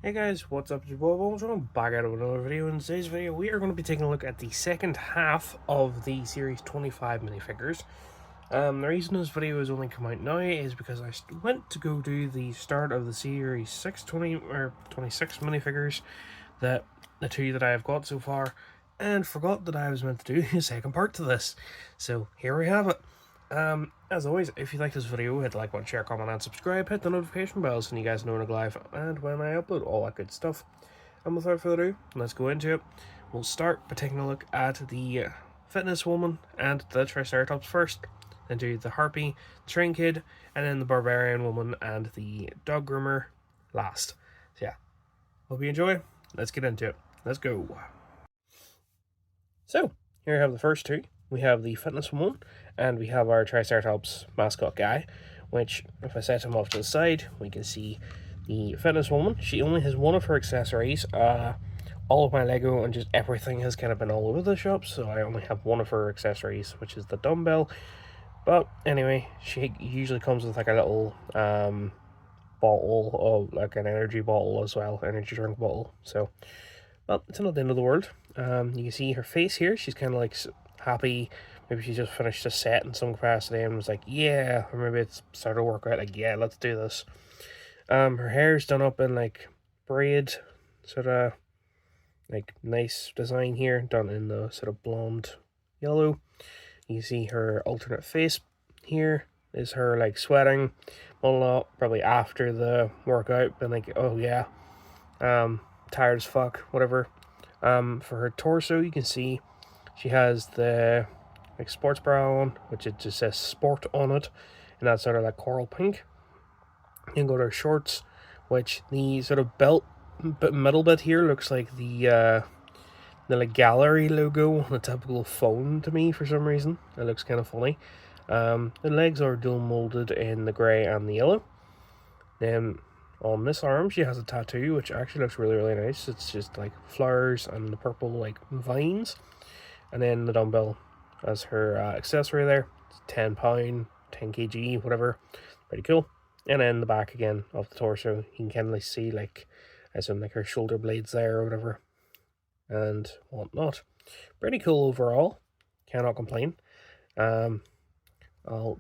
Hey guys, what's up? It's your boy Bones. I'm back out of another video. In today's video, we are going to be taking a look at the second half of the Series 25 minifigures. The reason this video is only come out now is because I went to go do the start of the Series 620 or 26 minifigures, the two that I have got so far, and forgot that I was meant to do a second part to this. So here we have it. As always, if you like this video, hit like, share, comment, and subscribe. Hit the notification bell so you guys know when I go live and when I upload, all that good stuff. And without further ado, let's go into it. We'll start by taking a look at the Fitness Woman and the Triceratops first, then do the Harpy, the Train Kid, and then the Barbarian Woman and the Dog Groomer last. So yeah, hope you enjoy. Let's get into it. Let's go. So, here we have the first two. We have the Fitness Woman, and we have our Triceratops mascot guy, which, if I set him off to the side, we can see the Fitness Woman. She only has one of her accessories. All of my Lego and just everything has kind of been all over the shop, so I only have one of her accessories, which is the dumbbell. But anyway, she usually comes with like a little bottle, of like an energy bottle as well, energy drink bottle. So, well, it's not the end of the world. You can see her face here. She's kind of like happy. Maybe she just finished a set in some capacity and was like, yeah, or maybe it's started a workout, like, yeah, let's do this. Her hair's done up in like braid, sort of like nice design here, done in the sort of blonde yellow. You see her alternate face here is her like sweating a lot, probably after the workout, been like, oh yeah, tired as fuck, whatever. For her torso, you can see she has the like sports bra on, which it just says sport on it, and that's sort of like coral pink. You go to her shorts, which the sort of belt middle bit here looks like the like gallery logo on a typical phone to me for some reason. It looks kind of funny. The legs are dual molded in the grey and the yellow. Then on this arm she has a tattoo which actually looks really nice. It's just like flowers and the purple like vines. And then the dumbbell as her accessory there. It's £10, 10 kg, whatever. Pretty cool. And then the back again of the torso, you can kind of see like as in like her shoulder blades there or whatever and whatnot. Pretty cool overall. Cannot complain. I'll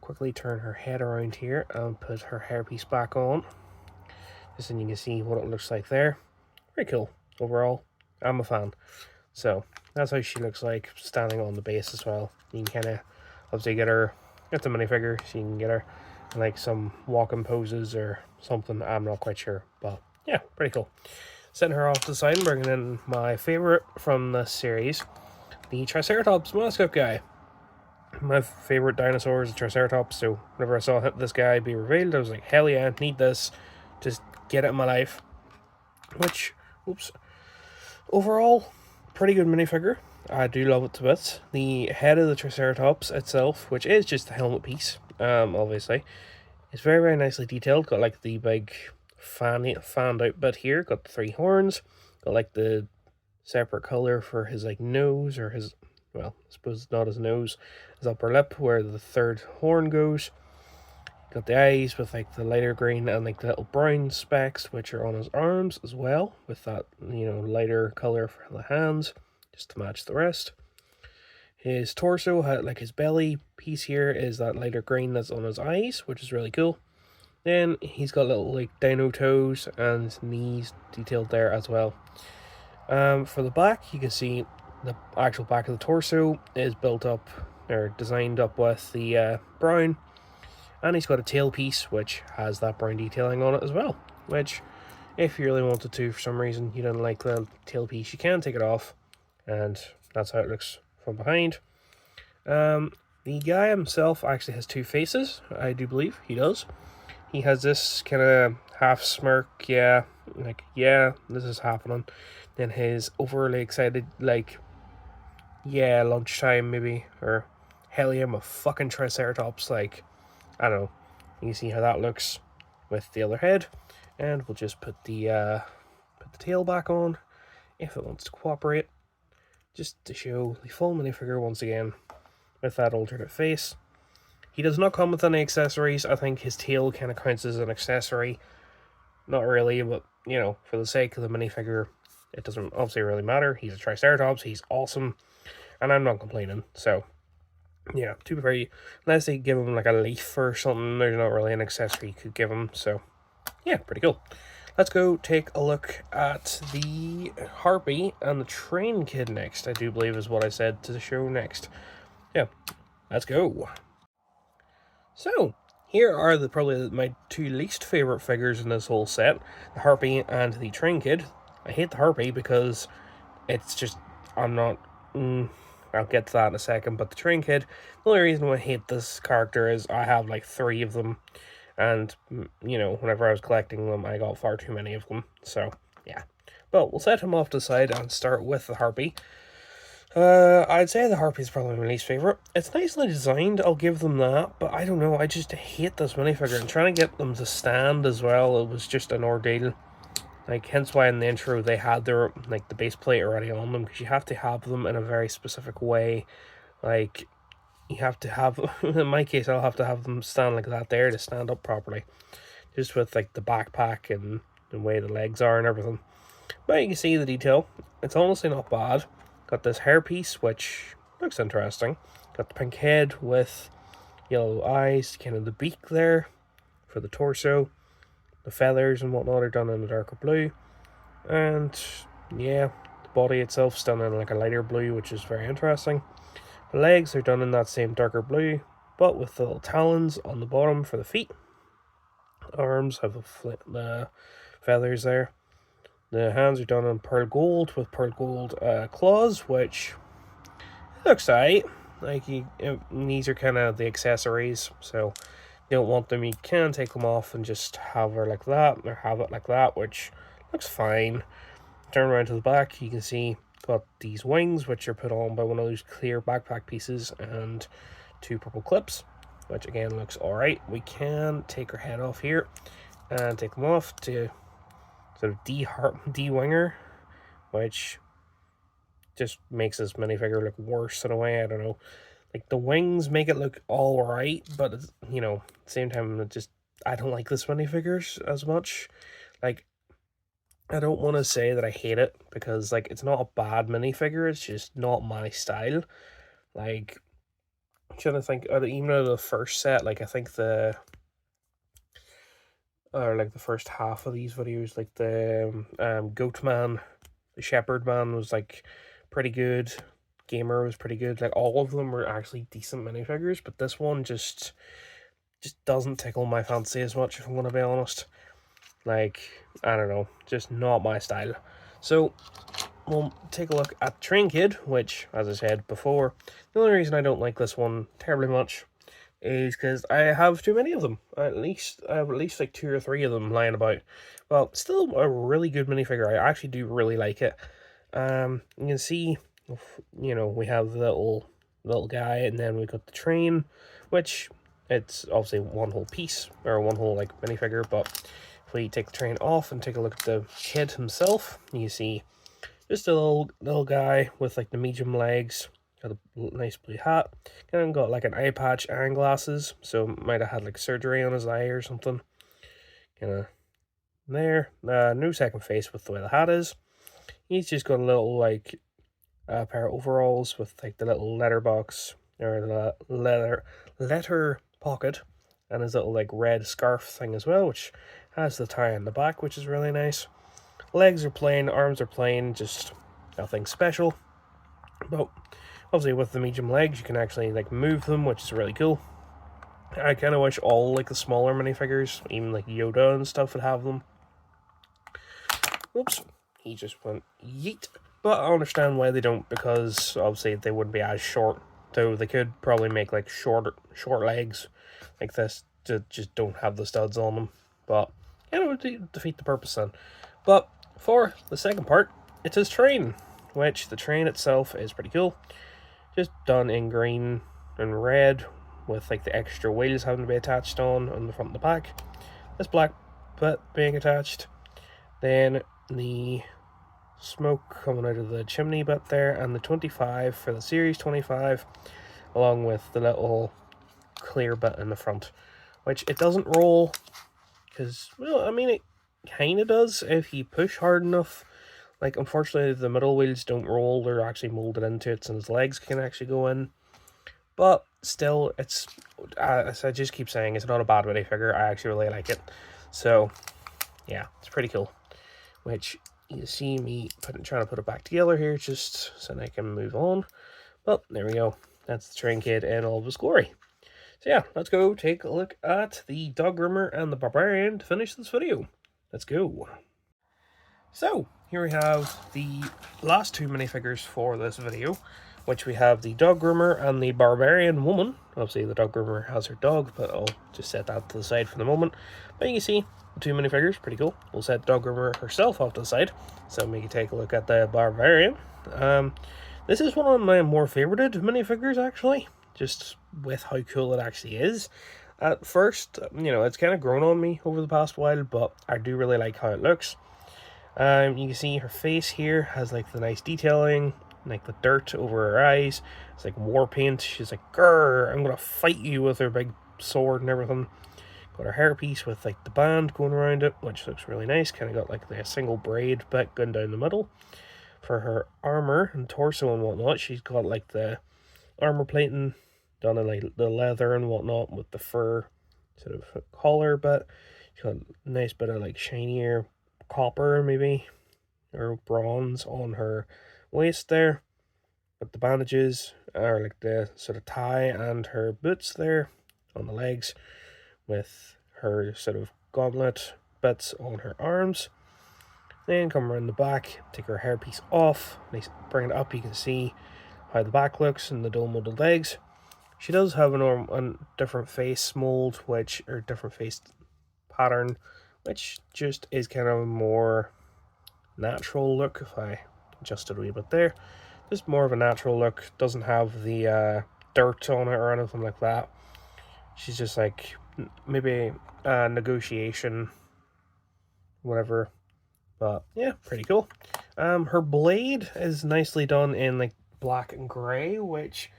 quickly turn her head around here and put her hairpiece back on, just so you can see what it looks like there. Very cool overall. I'm a fan. So that's how she looks like standing on the base as well. You can kind of obviously get the minifigure, so you can get her in like some walking poses or something. I'm not quite sure, but yeah, pretty cool. Setting her off to the side and bringing in my favorite from this series, the Triceratops mascot guy. My favorite dinosaur is a Triceratops, so whenever I saw this guy be revealed, I was like, hell yeah, need this. Just get it in my life. Which, oops. Overall, pretty good minifigure. I do love it to bits. The head of the Triceratops itself, which is just the helmet piece, obviously, is very nicely detailed. Got like the big fanned out bit here. Got the 3 horns. Got like the separate color for his like nose, or his, well, I suppose it's not his nose, his upper lip where the 3rd horn goes. Got the eyes with like the lighter green and like the little brown specks which are on his arms as well, with that, you know, lighter color for the hands just to match the rest. His torso had like his belly piece here is that lighter green that's on his eyes, which is really cool. Then he's got little like dino toes and his knees detailed there as well. For the back, you can see the actual back of the torso is built up or designed up with the brown, and he's got a tail piece which has that brown detailing on it as well, which if you really wanted to, for some reason you didn't like the tail piece, you can take it off, and that's how it looks from behind. The guy himself actually has 2 faces, I do believe he does. He has this kind of half smirk, yeah, like, yeah, this is happening. Then his overly excited, like, yeah, lunchtime maybe, or hell yeah, I'm a fucking Triceratops, like, I don't know. You can see how that looks with the other head. And we'll just put the tail back on, if it wants to cooperate, just to show the full minifigure once again, with that alternate face. He does not come with any accessories. I think his tail kind of counts as an accessory. Not really, but you know, for the sake of the minifigure, it doesn't obviously really matter. He's a Triceratops, he's awesome, and I'm not complaining. So, yeah, to be very, unless they give him like a leaf or something, there's not really an accessory you could give him. So, yeah, pretty cool. Let's go take a look at the Harpy and the Train Kid next, I do believe is what I said to the show next. Yeah, let's go. So, here are probably my two least favourite figures in this whole set, the Harpy and the Train Kid. I hate the Harpy because it's just, I'm not, I'll get to that in a second, but the Train Kid, the only reason why I hate this character is I have like 3 of them, and, you know, whenever I was collecting them, I got far too many of them, so, yeah. But we'll set him off to the side and start with the Harpy. I'd say the Harpy is probably my least favourite. It's nicely designed, I'll give them that, but I don't know, I just hate this minifigure, and trying to get them to stand as well, it was just an ordeal. Like, hence why in the intro they had their, like, the base plate already on them, because you have to have them in a very specific way. Like, you have to have, in my case, I'll have to have them stand like that there to stand up properly. Just with, like, the backpack and the way the legs are and everything. But you can see the detail. It's honestly not bad. Got this hairpiece, which looks interesting. Got the pink head with yellow eyes, kind of the beak there for the torso. The feathers and whatnot are done in a darker blue. And, yeah, the body itself is done in like a lighter blue, which is very interesting. The legs are done in that same darker blue, but with the little talons on the bottom for the feet. Arms have the feathers there. The hands are done in pearl gold with pearl gold claws, which looks alright. Like, these are kind of the accessories, so you don't want them, you can take them off and just have her like that, or have it like that, which looks fine. Turn around to the back, you can see got these wings, which are put on by one of those clear backpack pieces, and 2 purple clips, which again looks alright. We can take her head off here and take them off to sort of de-winger, which just makes this minifigure look worse in a way. I don't know. Like, the wings make it look alright, but, it's, you know, at the same time, it just, I don't like this minifigures as much. Like, I don't want to say that I hate it, because, like, it's not a bad minifigure, it's just not my style. Like, I'm trying to think, even out of the first set, like, I think the first half of these videos, like the Goat Man, the Shepherd Man was like pretty good. Gamer was pretty good. Like, all of them were actually decent minifigures, but this one just doesn't tickle my fancy as much, if I'm gonna be honest. Like, I don't know, just not my style. So we'll take a look at Train Kid, which, as I said before, the only reason I don't like this one terribly much is because I have too many of them. I have at least like 2 or 3 of them lying about. Well, still a really good minifigure. I actually do really like it. You can see, you know, we have the little guy, and then we got the train, which it's obviously one whole piece, or one whole like minifigure. But if we take the train off and take a look at the kid himself, you see just a little guy with like the medium legs. Got a nice blue hat. Kind of got like an eye patch and glasses, so might have had like surgery on his eye or something. Kind of there. No second face with the way the hat is. He's just got a little like pair of overalls with like the little letterbox, or the letter pocket, and his little like red scarf thing as well, which has the tie on the back, which is really nice. Legs are plain, arms are plain, just nothing special. But obviously with the medium legs, you can actually like move them, which is really cool. I kind of wish all like the smaller minifigures, even like Yoda and stuff, would have them. Oops, he just went yeet. But I understand why they don't, because obviously they wouldn't be as short. Though they could probably make like short legs like this to just don't have the studs on them. But yeah, it would defeat the purpose then. But for the second part, it's his train, which the train itself is pretty cool. Just done in green and red, with like the extra wheels having to be attached on the front and the back. This black bit being attached. Then the smoke coming out of the chimney bit there, and the 25 for the Series 25, along with the little clear bit in the front, which it doesn't roll, because, well, I mean, kind of does if you push hard enough. Like, unfortunately, the middle wheels don't roll. They're actually molded into it, and his legs can actually go in. But still, it's, as I just keep saying, it's not a bad minifigure. I actually really like it. So, yeah, it's pretty cool. Which, you see me trying to put it back together here, just so I can move on. But, there we go. That's the Train Kid in all of his glory. So yeah, let's go take a look at the Dog Groomer and the Barbarian to finish this video. Let's go. So, here we have the last two minifigures for this video, which we have the Dog Groomer and the Barbarian Woman. Obviously, the Dog Groomer has her dog, but I'll just set that to the side for the moment. But you can see the two minifigures, pretty cool. We'll set the Dog Groomer herself off to the side, so we can take a look at the Barbarian. This is one of my more favorited minifigures, actually, just with how cool it actually is. At first, you know, it's kind of grown on me over the past while, but I do really like how it looks. You can see her face here has like the nice detailing, like the dirt over her eyes. It's like war paint. She's like, grrr, I'm gonna fight you, with her big sword and everything. Got her hairpiece with like the band going around it, which looks really nice. Kind of got like the single braid bit going down the middle. For her armor and torso and whatnot, she's got like the armor plating done in like the leather and whatnot with the fur sort of collar bit. She's got a nice bit of like shinier copper maybe, or bronze on her waist there. But the bandages are like the sort of tie, and her boots there on the legs, with her sort of gauntlet bits on her arms. Then come around the back, take her hairpiece off, nice, bring it up, you can see how the back looks and the dual molded legs. She does have a different face mold, or different face pattern, which just is kind of a more natural look. If I adjust it a wee bit there, just more of a natural look. Doesn't have the dirt on it or anything like that. She's just like maybe a negotiation, whatever. But yeah, pretty cool. Her blade is nicely done in like black and grey, which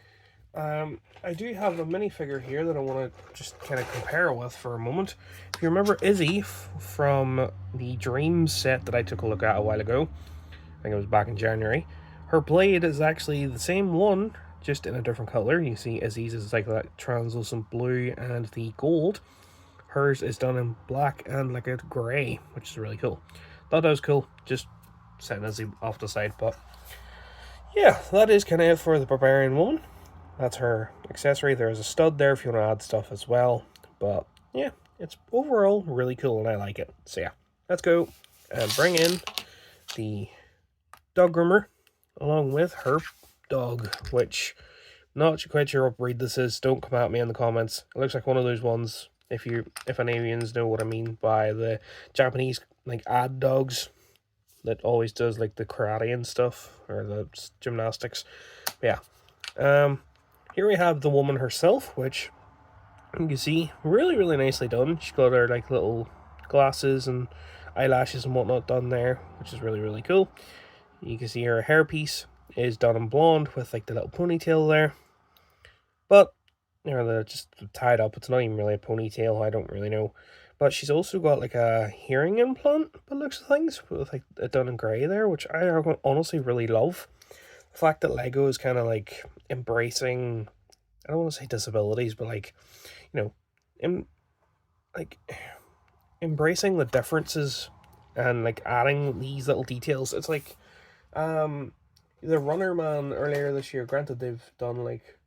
I do have a minifigure here that I want to just kind of compare with for a moment. If you remember Izzy from the Dreams set that I took a look at a while ago, I think it was back in January, her blade is actually the same one, just in a different color. You see Izzy's is like that translucent blue and the gold. Hers is done in black and like a grey, which is really cool. Thought that was cool, just setting Izzy off the side. But yeah, that is kind of it for the Barbarian Woman. That's her accessory. There's a stud there if you want to add stuff as well. But yeah, it's overall really cool and I like it. So yeah, let's go and bring in the Dog Groomer along with her dog, which not quite sure what breed this is. Don't come at me in the comments. It looks like one of those ones, if any aliens know what I mean by the Japanese like ad dogs that always does like the karate and stuff, or the gymnastics. But yeah. Here we have the woman herself, which you can see really, really nicely done. She's got her like little glasses and eyelashes and whatnot done there, which is really, really cool. You can see her hairpiece is done in blonde with like the little ponytail there. But, you know, they're just tied up. It's not even really a ponytail, I don't really know. But she's also got like a hearing implant, by the looks of things, with like it done in grey there, which I honestly really love. The fact that Lego is kind of like embracing, I don't want to say disabilities, but like, you know, embracing the differences and like adding these little details. It's like the Runner Man earlier this year. Granted, they've done like,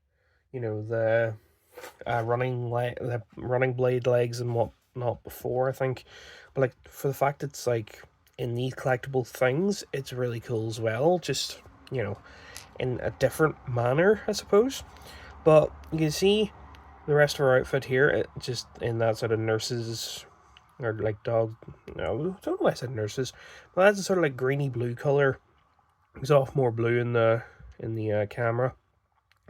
you know, the running blade legs and whatnot before, I think, but like for the fact it's like in these collectible things, it's really cool as well. Just, you know, in a different manner, I suppose. But you can see the rest of her outfit here, it just in that sort of nurses, or like dog, no, I don't know why I said nurses, but that's a sort of like greeny blue color. It's off more blue in the camera.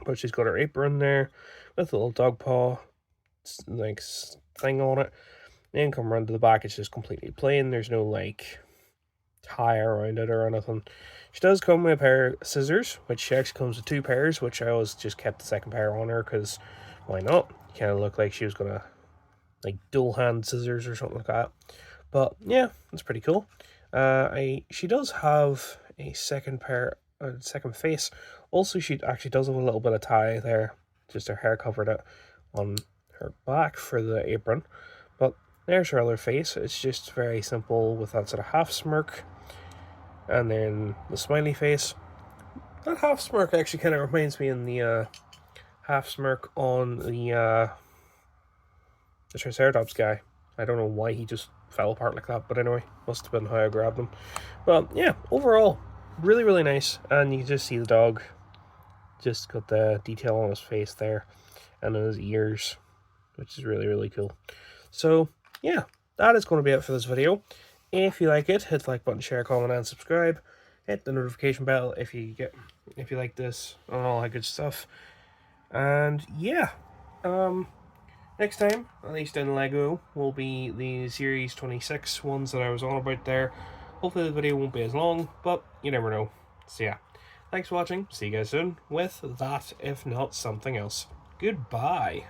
But she's got her apron there with a little dog paw like thing on it. Then come around to the back, it's just completely plain. There's no like tie around it or anything. She does come with a pair of scissors, which she actually comes with two pairs, which I always just kept the second pair on her because why not? Kind of looked like she was gonna like dual hand scissors or something like that. But yeah, it's pretty cool. She does have a second second face. Also, she actually does have a little bit of tie there, just her hair covered it on her back for the apron. But there's her other face. It's just very simple with that sort of half smirk, and then the smiley face. That half smirk actually kind of reminds me in the half smirk on the Triceratops guy. I don't know why he just fell apart like that, but anyway, must have been how I grabbed him. But yeah, overall, really, really nice. And you can just see the dog just got the detail on his face there and on his ears, which is really, really cool. So yeah, that is going to be it for this video. If you like it, hit the like button, share, comment, and subscribe. Hit the notification bell if you like this and all that good stuff. And yeah, next time, at least in LEGO, will be the Series 26 ones that I was on about there. Hopefully the video won't be as long, but you never know. So yeah, thanks for watching. See you guys soon with that, if not something else. Goodbye.